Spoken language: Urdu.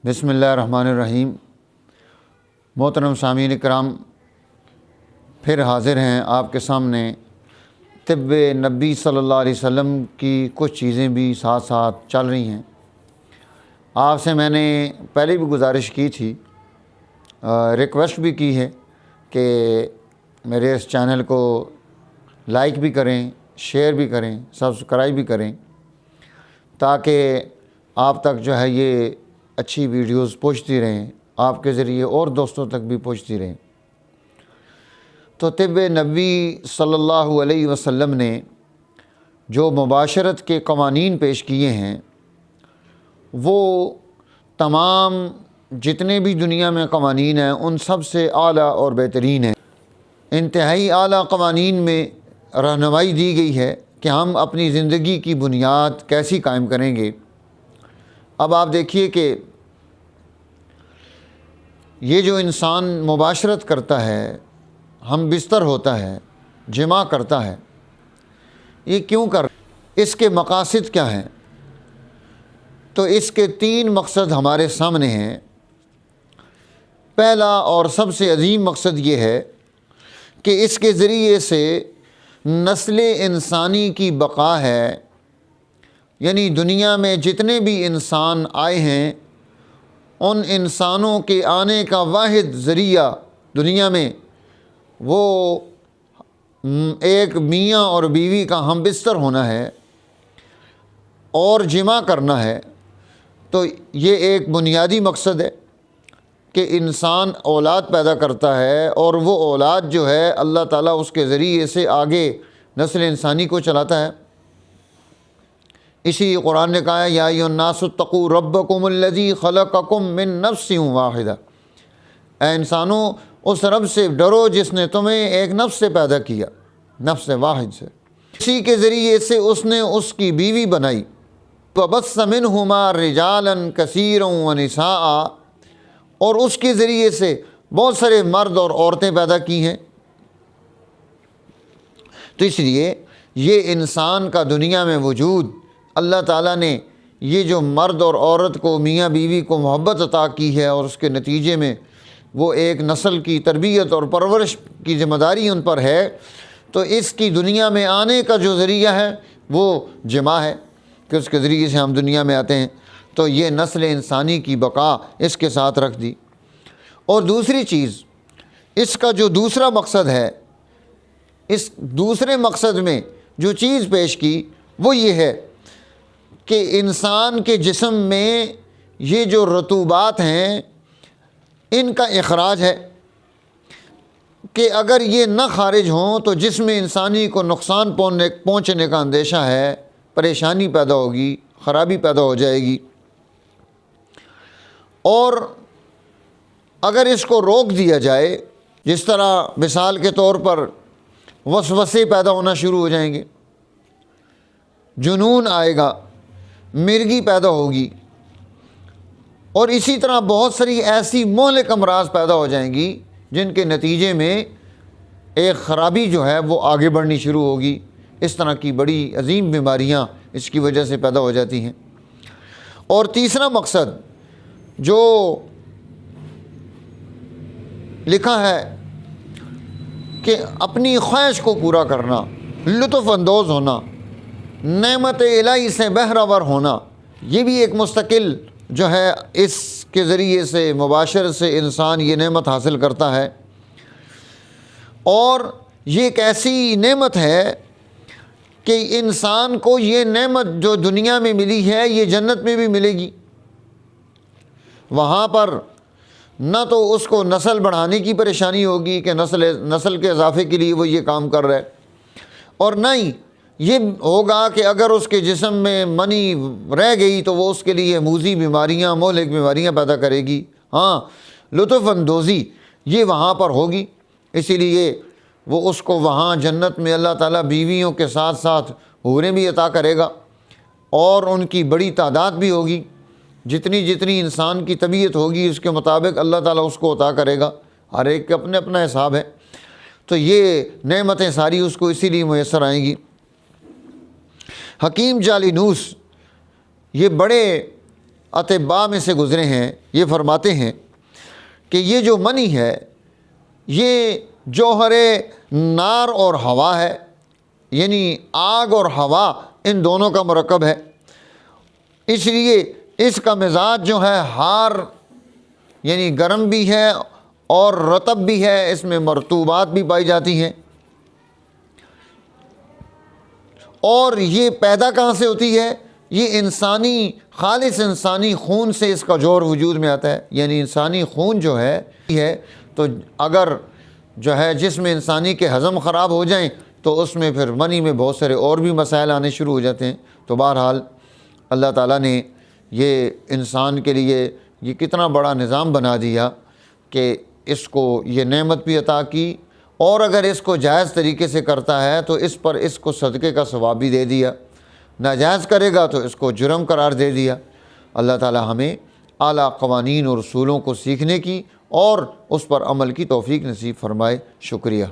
بسم اللہ الرحمن الرحیم۔ محترم سامعین اکرام، پھر حاضر ہیں آپ کے سامنے طب نبی صلی اللہ علیہ وسلم کی کچھ چیزیں بھی ساتھ ساتھ چل رہی ہیں۔ آپ سے میں نے پہلے بھی گزارش کی تھی، ریکویسٹ بھی کی ہے کہ میرے اس چینل کو لائک بھی کریں، شیئر بھی کریں، سبسکرائب بھی کریں، تاکہ آپ تک جو ہے یہ اچھی ویڈیوز پہنچتی رہیں، آپ کے ذریعے اور دوستوں تک بھی پہنچتی رہیں۔ تو طب نبی صلی اللہ علیہ وسلم نے جو مباشرت کے قوانین پیش کیے ہیں وہ تمام جتنے بھی دنیا میں قوانین ہیں ان سب سے اعلیٰ اور بہترین ہیں۔ انتہائی اعلیٰ قوانین میں رہنمائی دی گئی ہے کہ ہم اپنی زندگی کی بنیاد کیسی قائم کریں گے۔ اب آپ دیکھیے کہ یہ جو انسان مباشرت کرتا ہے، ہم بستر ہوتا ہے، جماع کرتا ہے، یہ کیوں اس کے مقاصد کیا ہیں؟ تو اس کے 3 مقصد ہمارے سامنے ہیں۔ پہلا اور سب سے عظیم مقصد یہ ہے کہ اس کے ذریعے سے نسل انسانی کی بقا ہے، یعنی دنیا میں جتنے بھی انسان آئے ہیں ان انسانوں کے آنے کا واحد ذریعہ دنیا میں وہ ایک میاں اور بیوی کا ہم بستر ہونا ہے اور جماع کرنا ہے۔ تو یہ ایک بنیادی مقصد ہے کہ انسان اولاد پیدا کرتا ہے اور وہ اولاد جو ہے اللہ تعالیٰ اس کے ذریعے سے آگے نسل انسانی کو چلاتا ہے۔ اسی قرآن نے کہا ہے یا ایھا الناس اتقوا ربکم الذی خلقکم من نفس واحدہ، اے انسانوں اس رب سے ڈرو جس نے تمہیں ایک نفس سے پیدا کیا، نفس واحد سے، اسی کے ذریعے سے اس نے اس کی بیوی بنائی۔ وَبَثَّ مِنْهُمَا رِجَالًا كَثِيرًا وَنِسَاءً، اور اس کے ذریعے سے بہت سارے مرد اور عورتیں پیدا کی ہیں۔ تو اس لیے یہ انسان کا دنیا میں وجود، اللہ تعالیٰ نے یہ جو مرد اور عورت کو، میاں بیوی کو محبت عطا کی ہے اور اس کے نتیجے میں وہ ایک نسل کی تربیت اور پرورش کی ذمہ داری ان پر ہے، تو اس کی دنیا میں آنے کا جو ذریعہ ہے وہ جماع ہے کہ اس کے ذریعے سے ہم دنیا میں آتے ہیں۔ تو یہ نسل انسانی کی بقا اس کے ساتھ رکھ دی۔ اور دوسری چیز، اس کا جو دوسرا مقصد ہے، اس دوسرے مقصد میں جو چیز پیش کی وہ یہ ہے کہ انسان کے جسم میں یہ جو رطوبات ہیں ان کا اخراج ہے کہ اگر یہ نہ خارج ہوں تو جسم انسانی کو نقصان پہنچنے کا اندیشہ ہے، پریشانی پیدا ہوگی، خرابی پیدا ہو جائے گی۔ اور اگر اس کو روک دیا جائے، جس طرح مثال کے طور پر وسوسے پیدا ہونا شروع ہو جائیں گے، جنون آئے گا، مرگی پیدا ہوگی، اور اسی طرح بہت ساری ایسی مہلک امراض پیدا ہو جائیں گی جن کے نتیجے میں ایک خرابی جو ہے وہ آگے بڑھنی شروع ہوگی۔ اس طرح کی بڑی عظیم بیماریاں اس کی وجہ سے پیدا ہو جاتی ہیں۔ اور تیسرا مقصد جو لکھا ہے کہ اپنی خواہش کو پورا کرنا، لطف اندوز ہونا، نعمت الہی سے بہرہ ہونا، یہ بھی ایک مستقل جو ہے اس کے ذریعے سے مباشرت سے انسان یہ نعمت حاصل کرتا ہے۔ اور یہ ایک ایسی نعمت ہے کہ انسان کو یہ نعمت جو دنیا میں ملی ہے یہ جنت میں بھی ملے گی۔ وہاں پر نہ تو اس کو نسل بڑھانے کی پریشانی ہوگی کہ نسل کے اضافے کے لیے وہ یہ کام کر رہا ہے، اور نہ ہی یہ ہوگا کہ اگر اس کے جسم میں منی رہ گئی تو وہ اس کے لیے موذی بیماریاں، مہلک بیماریاں پیدا کرے گی۔ ہاں، لطف اندوزی یہ وہاں پر ہوگی، اسی لیے وہ اس کو وہاں جنت میں اللہ تعالیٰ بیویوں کے ساتھ ساتھ حوریں بھی عطا کرے گا، اور ان کی بڑی تعداد بھی ہوگی۔ جتنی جتنی انسان کی طبیعت ہوگی اس کے مطابق اللہ تعالیٰ اس کو عطا کرے گا، ہر ایک کا اپنا اپنا حساب ہے۔ تو یہ نعمتیں ساری اس کو اسی لیے میسر آئیں گی۔ حکیم جالینوس یہ بڑے اطباء میں سے گزرے ہیں، یہ فرماتے ہیں کہ یہ جو منی ہے یہ جوہر نار اور ہوا ہے، یعنی آگ اور ہوا ان دونوں کا مرکب ہے، اس لیے اس کا مزاج جو ہے ہار یعنی گرم بھی ہے اور رطب بھی ہے، اس میں مرطوبات بھی پائی جاتی ہیں۔ اور یہ پیدا کہاں سے ہوتی ہے؟ یہ انسانی خالص انسانی خون سے اس کا جوہر وجود میں آتا ہے، یعنی انسانی خون جو ہے تو اگر جو ہے جسم انسانی کے ہضم خراب ہو جائیں تو اس میں پھر منی میں بہت سارے اور بھی مسائل آنے شروع ہو جاتے ہیں۔ تو بہرحال اللہ تعالیٰ نے یہ انسان کے لیے یہ کتنا بڑا نظام بنا دیا کہ اس کو یہ نعمت بھی عطا کی، اور اگر اس کو جائز طریقے سے کرتا ہے تو اس پر اس کو صدقے کا ثواب بھی دے دیا، ناجائز کرے گا تو اس کو جرم قرار دے دیا۔ اللہ تعالی ہمیں اعلیٰ قوانین اور اصولوں کو سیکھنے کی اور اس پر عمل کی توفیق نصیب فرمائے۔ شکریہ۔